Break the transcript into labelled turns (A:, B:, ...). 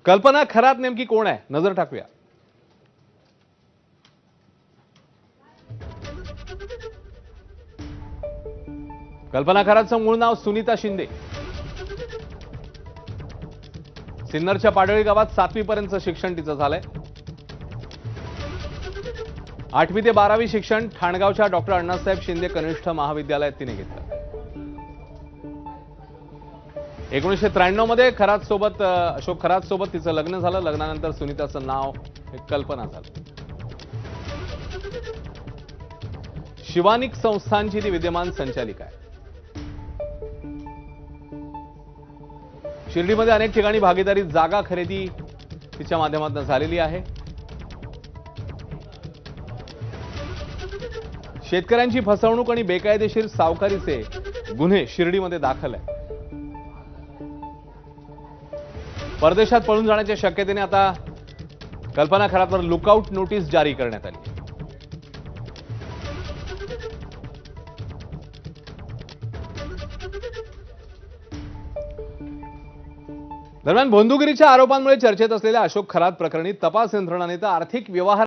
A: कल्पना खरात नेमकी कोण आहे, नजर टाकूया. कल्पना खरातचं मूळ नाव सुनीता शिंदे. सिन्नरच्या पाडळी गावात 7वी पर्यंतचं शिक्षण तिचं झालंय. 8वी ते 12वी शिक्षण ठाणगावच्या डॉक्टर अण्णासाहेब शिंदे कनिष्ठ महाविद्यालयात तिने घेतलं. 1993 मध्ये अशोक खरात सोबत तिचं लग्न झालं. लग्नानंतर सुनीताचं नाव हे कल्पना झालं. शिवानिक संस्थांची ती विद्यमान संचालिका आहे. शिर्डीमध्ये अनेक ठिकाणी भागीदारी जागा खरेदी तिच्या माध्यमातून झालेली आहे. शेतकऱ्यांची फसवणूक आणि बेकायदेशीर सावकारीचे गुन्हे शिर्डीमध्ये दाखल आहे. परदेशात पळून जाण्याच्या शक्यतेने आता कल्पना खरातवर लुकआउट नोटीस जारी करण्यात आली. दरम्यान बंधुगिरीच्या आरोपांमुळे चर्चेत असलेल्या अशोक खरात प्रकरणी तपास यंत्रणांनी तर आर्थिक व्यवहार